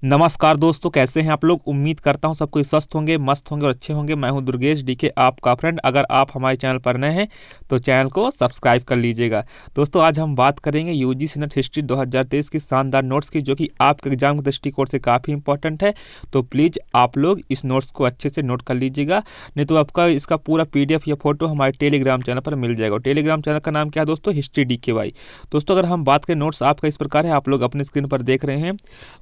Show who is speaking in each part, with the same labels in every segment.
Speaker 1: नमस्कार दोस्तों, कैसे हैं आप लोग। उम्मीद करता हूं सब कोई स्वस्थ होंगे, मस्त होंगे और अच्छे होंगे। मैं हूं दुर्गेश डीके, आपका फ्रेंड। अगर आप हमारे चैनल पर नए हैं तो चैनल को सब्सक्राइब कर लीजिएगा। दोस्तों, आज हम बात करेंगे यूजीसी नेट हिस्ट्री 2023 की शानदार नोट्स की, जो कि आपके एग्जाम के दृष्टिकोण से काफ़ी इंपॉर्टेंट है। तो प्लीज़ आप लोग इस नोट्स को अच्छे से नोट कर लीजिएगा, नहीं तो आपका इसका पूरा PDF या फोटो हमारे टेलीग्राम चैनल पर मिल जाएगा। टेलीग्राम चैनल का नाम क्या है दोस्तों? History DKY। दोस्तों, अगर हम बात करें नोट्स आपका इस प्रकार है, आप लोग अपने स्क्रीन पर देख रहे हैं।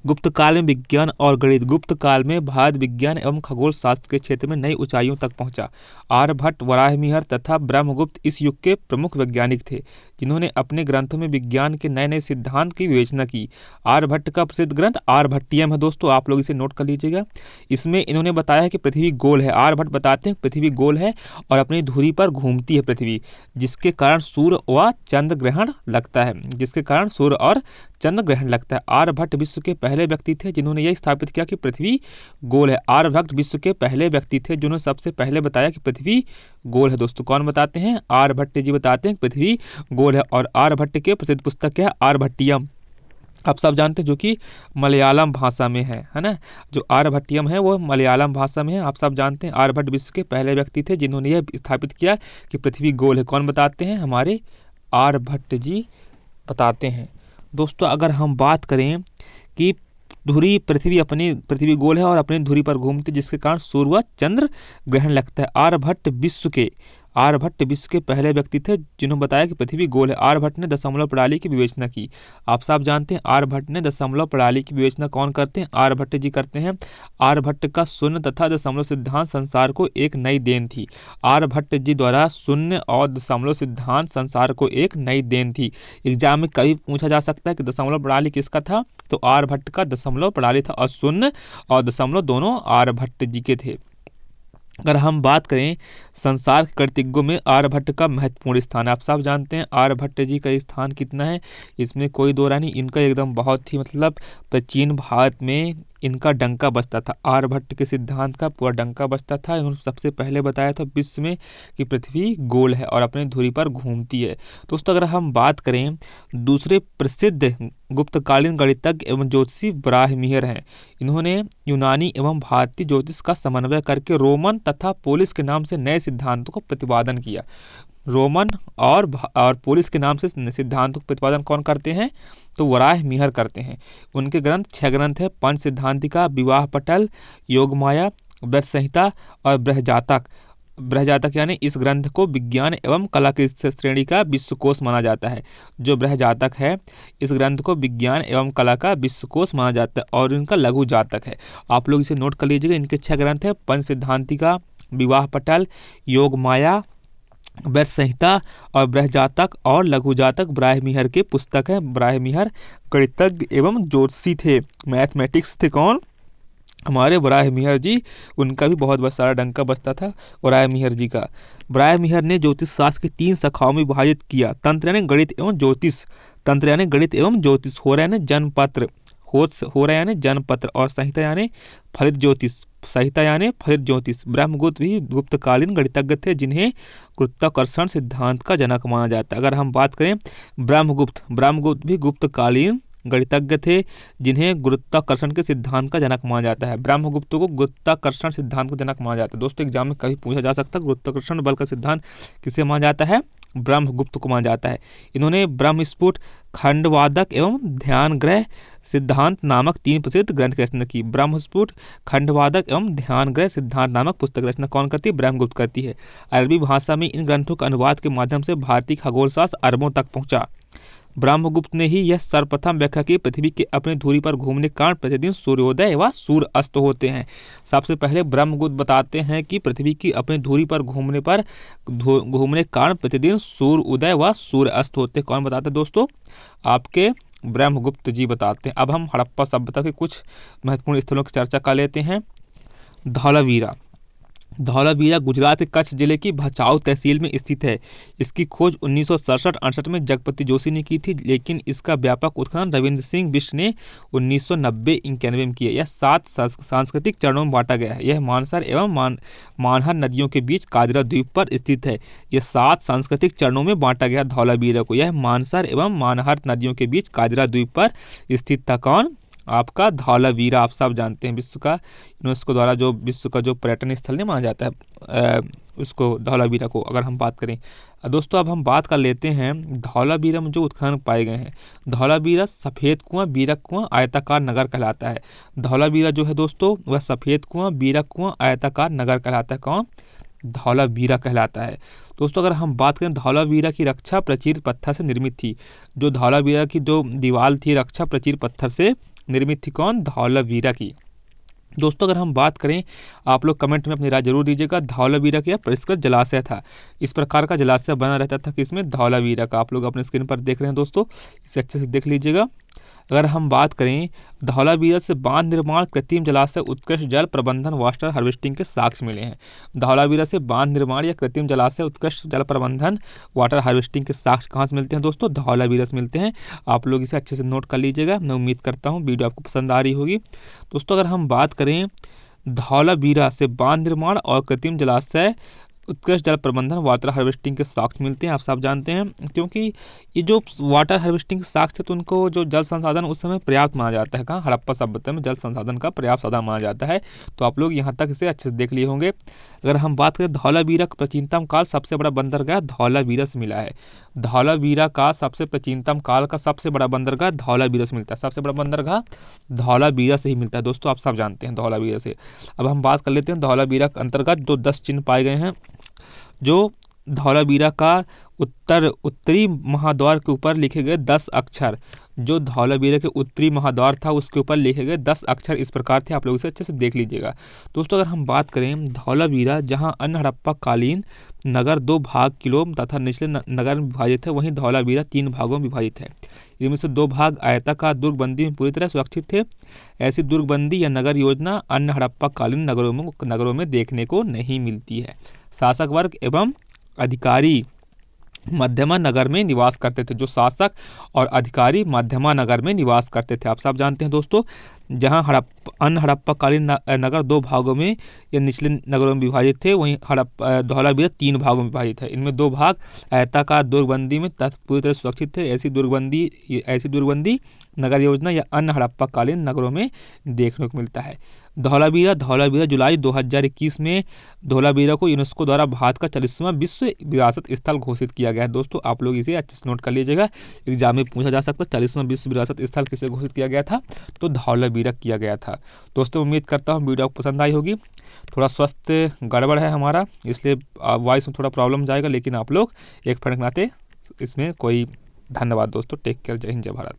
Speaker 1: गुप्त काल में विज्ञान और गणित। गुप्त काल में भारत विज्ञान एवं खगोल शास्त्र के क्षेत्र में नई ऊंचाइयों तक पहुंचा। आर्यभट्ट, वराहमिहिर तथा ब्रह्मगुप्त इस युग के प्रमुख वैज्ञानिक थे, जिन्होंने अपने ग्रंथों में विज्ञान के नए नए सिद्धांत की विवेचना की। आर्यभट्ट का प्रसिद्ध ग्रंथ आर्यभट्टियम है दोस्तों, आप लोग इसे नोट कर लीजिएगा। इसमें इन्होंने बताया है कि पृथ्वी गोल है। आर्यभट्ट बताते हैं पृथ्वी गोल है और अपनी धुरी पर घूमती है पृथ्वी, जिसके कारण सूर्य व चंद्र ग्रहण लगता है। जिसके कारण सूर्य और चंद्र ग्रहण लगता है। आर्यभट्ट विश्व के पहले व्यक्ति थे जिन्होंने यह स्थापित किया कि पृथ्वी गोल है। आर्यभट्ट विश्व के पहले व्यक्ति थे जिन्होंने सबसे पहले बताया कि पृथ्वी गोल है। दोस्तों, कौन बताते हैं? आर्यभट्ट जी बताते हैं पृथ्वी गोल है। और आर्यभट्ट के प्रसिद्ध पुस्तक क्या है? आर्यभट्टियम। आप सब जानते हैं, जो कि मलयालम भाषा में है ना। जो आर्यभट्टियम है वो मलयालम भाषा में है। आप सब जानते हैं आर्यभट्ट विश्व के पहले व्यक्ति थे जिन्होंने यह स्थापित किया कि पृथ्वी गोल है। कौन बताते हैं? हमारे आर्यभट्ट जी बताते हैं। दोस्तों, अगर हम बात करें कि पृथ्वी गोल है और अपनी धुरी पर घूमती, जिसके कारण सूर्य व चंद्र ग्रहण लगता है। आर्यभट्ट विश्व के पहले व्यक्ति थे जिन्होंने बताया कि पृथ्वी गोल है। आर्यभट्ट ने दशमलव प्रणाली की विवेचना की। आप सब जानते हैं आर्यभट्ट ने दशमलव प्रणाली की विवेचना कौन करते हैं? आर्यभट्ट जी करते हैं। आर्यभट्ट का शून्य तथा दशमलव सिद्धांत संसार को एक नई देन थी। आर्यभट्ट जी द्वारा शून्य और दशमलव सिद्धांत संसार को एक नई देन थी। एग्जाम में कभी पूछा जा सकता है कि दशमलव प्रणाली किसका था, तो आर्यभट्ट का दशमलव प्रणाली था, और शून्य और दशमलव दोनों आर्यभट्ट जी के थे। अगर हम बात करें संसार के गणितज्ञों में आर्यभट्ट का महत्वपूर्ण स्थान है। आप सब जानते हैं आर्यभट्ट जी का स्थान कितना है, इसमें कोई दो राय नहीं। इनका एकदम बहुत ही प्राचीन भारत में इनका डंका बजता था। आर्यभट्ट के सिद्धांत का पूरा डंका बजता था। इन्होंने सबसे पहले बताया था विश्व में कि पृथ्वी गोल है और अपनी धुरी पर घूमती है। दोस्तों, अगर हम बात करें दूसरे प्रसिद्ध गुप्तकालीन गणितज्ञ एवं ज्योतिषी वराहमिहिर हैं। इन्होंने यूनानी एवं भारतीय ज्योतिष का समन्वय करके रोमन तथा पोलिस के नाम से नए सिद्धांतों को प्रतिपादन किया। रोमन और पोलिस के नाम से सिद्धांतों का प्रतिपादन कौन करते हैं? तो वराहमिहिर करते हैं। उनके ग्रंथ 6 ग्रंथ है। पंच सिद्धांतिका, विवाह पटल, योगमाया, व्रत संहिता और बृहजातक यानी इस ग्रंथ को विज्ञान एवं कला की श्रेणी का विश्वकोश माना जाता है। जो बृहजातक है, इस ग्रंथ को विज्ञान एवं कला का विश्वकोश माना जाता है, और इनका लघु जातक है। आप लोग इसे नोट कर लीजिएगा। इनके 6 ग्रंथ है। पंच सिद्धांतिका, विवाह पटल, योगमाया, व्रत संहिता और बृहजातक और लघु जातक वराहमिहिर के पुस्तक है। वराहमिहिर गणितज्ञ एवं ज्योतिषी थे, मैथमेटिक्स थे। कौन? हमारे वराहमिहिर जी। उनका भी बहुत सारा डंका बजता था वराहमिहिर जी का। वराहमिहिर ने ज्योतिष शास्त्र की 3 शाखाओं में विभाजित किया। तंत्र यानी गणित एवं ज्योतिष, हो रहा है जनपत्र, और संहिता यानी फलित ज्योतिष। ब्रह्मगुप्त भी गुप्तकालीन गणितज्ञ थे जिन्हें गुरुत्वाकर्षण सिद्धांत का जनक माना जाता है। अगर हम बात करें ब्रह्मगुप्त भी गुप्तकालीन गणितज्ञ थे जिन्हें गुरुत्वाकर्षण के सिद्धांत का जनक माना जाता है। ब्रह्मगुप्त को गुरुत्वाकर्षण सिद्धांत का जनक माना जाता है। दोस्तों, एग्जाम में कभी पूछा जा सकता है गुरुत्वाकर्षण बल का सिद्धांत किसे माना जाता है? ब्रह्मगुप्त को माना जाता है। इन्होंने ब्रह्मस्फुट, खंडवादक एवं ध्यानग्रह सिद्धांत नामक 3 प्रसिद्ध ग्रंथ की रचना की। ब्रह्मस्फुट, खंडवादक एवं ध्यानग्रह सिद्धांत नामक पुस्तक रचना कौन करती है? ब्रह्मगुप्त करती है। अरबी भाषा में इन ग्रंथों के अनुवाद के माध्यम से भारतीय खगोलशास्त्र अरबों तक पहुंचा। ब्रह्मगुप्त ने ही यह सर्वप्रथम व्याख्या की पृथ्वी के अपनी धुरी पर घूमने के कारण प्रतिदिन सूर्योदय व सूर्य अस्त होते हैं। सबसे पहले ब्रह्मगुप्त बताते हैं कि पृथ्वी की अपनी धुरी पर घूमने के कारण प्रतिदिन सूर्य उदय व सूर्य अस्त होते हैं। कौन बताते हैं दोस्तों? आपके ब्रह्मगुप्त जी बताते हैं। अब हम हड़प्पा सभ्यता के कुछ महत्वपूर्ण स्थलों की चर्चा कर लेते हैं। धौलावीरा गुजरात के कच्छ जिले की भचाऊ तहसील में स्थित है। इसकी खोज 1967-68 में जगपति जोशी ने की थी, लेकिन इसका व्यापक उत्खनन रविंद्र सिंह बिष्ट ने 1990-91 में किया। यह 7 सांस्कृतिक चरणों में बांटा गया है। यह मानसर एवं मानहर नदियों के बीच कादिरा द्वीप पर स्थित है। यह 7 सांस्कृतिक चरणों में बांटा गया धौलावीरा को। यह मानसर एवं मानहर नदियों के बीच कादिरा द्वीप पर स्थित था। कौन? आपका धौलावीरा। आप सब जानते हैं विश्व का यूनेस्को द्वारा जो विश्व का जो पर्यटन स्थल नहीं माना जाता है उसको, धौलावीरा को अगर हम बात करें। दोस्तों अब हम बात कर लेते हैं धौलावीरा में जो उत्खनन पाए गए हैं। धौलावीरा सफ़ेद कुआं, बीरक कुआं, आयताकार नगर कहलाता है। धौलावीरा जो है दोस्तों वह सफ़ेद कुआं, बीरक कुआं, आयताकार नगर कहलाता है। कौन? धौलावीरा कहलाता है। दोस्तों अगर हम बात करें धौलावीरा की रक्षा प्राचीर पत्थर से निर्मित थी। जो धौलावीरा की जो दीवार थी रक्षा प्राचीर पत्थर से निर्मित थी। कौन? धौलावीरा की। दोस्तों अगर हम बात करें, आप लोग कमेंट में अपनी राय जरूर दीजिएगा। धौलावीरा का परिष्कृत जलाशय था। इस प्रकार का जलाशय बना रहता था कि इसमें धौलावीरा का, आप लोग अपने स्क्रीन पर देख रहे हैं दोस्तों, इसे अच्छे से देख लीजिएगा। अगर हम बात करें धौलावीरा से बांध निर्माण, कृत्रिम जलाशय, उत्कृष्ट जल प्रबंधन, वाटर हार्वेस्टिंग के साक्ष्य मिले हैं। धौलावीरा से बांध निर्माण या कृत्रिम जलाशय, उत्कृष्ट जल प्रबंधन, वाटर हार्वेस्टिंग के साक्ष्य कहाँ से मिलते हैं दोस्तों? धौलावीरा से मिलते हैं। आप लोग इसे अच्छे से नोट कर लीजिएगा। मैं उम्मीद करता हूँ वीडियो आपको पसंद आ रही होगी। दोस्तों अगर हम बात करें धौलावीरा से बांध निर्माण और कृत्रिम जलाशय, उत्कृष्ट जल प्रबंधन, वाटर हार्वेस्टिंग के साक्ष्य मिलते हैं। आप सब जानते हैं क्योंकि ये जो वाटर हार्वेस्टिंग के साक्ष्य तो उनको जो जल संसाधन उस समय पर्याप्त माना जाता है। कहाँ? हड़प्पा सभ्यता में जल संसाधन का पर्याप्त साधन माना जाता है। तो आप लोग यहाँ तक इसे अच्छे से देख लिए होंगे। अगर हम बात करें धौलावीरा का प्राचीनतम काल, सबसे बड़ा बंदरगाह धौलावीरा से मिला है। धौलावीरा का सबसे प्राचीनतम काल का सबसे बड़ा बंदरगाह धौलावीरा से मिलता है। सबसे बड़ा बंदरगाह धौलावीरा से ही मिलता है दोस्तों, आप सब जानते हैं धौलावीरा से। अब हम बात कर लेते हैं धौलावीरा के अंतर्गत जो 10 चिन्ह पाए गए हैं। जो धौलावीरा का उत्तरी महाद्वार के ऊपर लिखे गए 10 अक्षर, जो धौलावीरा के उत्तरी महाद्वार था उसके ऊपर लिखे गए 10 अक्षर इस प्रकार थे। आप लोग इसे अच्छे से देख लीजिएगा। दोस्तों अगर हम बात करें धौलावीरा जहां अन्य हड़प्पा कालीन नगर 2 भाग किलोम तथा निचले नगर में विभाजित है, वहीं धौलावीरा 3 भागों में विभाजित है। इनमें से 2 भाग आयताकार दुर्गबंदी में पूरी तरह सुरक्षित थे। ऐसी दुर्गबंदी या नगर योजना अन्य हड़प्पा कालीन नगरों में देखने को नहीं मिलती है। शासक वर्ग एवं अधिकारी मध्यमा नगर में निवास करते थे। जो शासक और अधिकारी मध्यमा नगर में निवास करते थे। आप सब जानते हैं दोस्तों, जहां अन्य हड़प्पाकालीन नगर 2 भागों में या निचले नगरों में विभाजित थे, वहीं धौलावीरा 3 भागों में विभाजित है। इनमें 2 भाग आयताकार दुर्गबंदी में पूरी तरह सुरक्षित थे। ऐसी दुर्गबंदी नगर योजना या अन्य हड़प्पाकालीन नगरों में देखने को मिलता है। धौलावीरा जुलाई 2021 में धौलावीरा को यूनेस्को द्वारा भारत का 40वां विश्व विरासत स्थल घोषित किया गया है। दोस्तों आप लोग इसे अच्छे से नोट कर लीजिएगा, एग्जाम में पूछा जा सकता है 40वां विश्व विरासत स्थल किसे घोषित किया गया था? तो धौलावीरा किया गया था। दोस्तों उम्मीद करता हूँ वीडियो आपको पसंद आई होगी। थोड़ा स्वास्थ्य गड़बड़ है हमारा, इसलिए वॉइस में थोड़ा प्रॉब्लम जाएगा, लेकिन आप लोग एक फ्रेंड के नाते इसमें कोई धन्यवाद दोस्तों। टेक केयर, जय हिंद, जय भारत।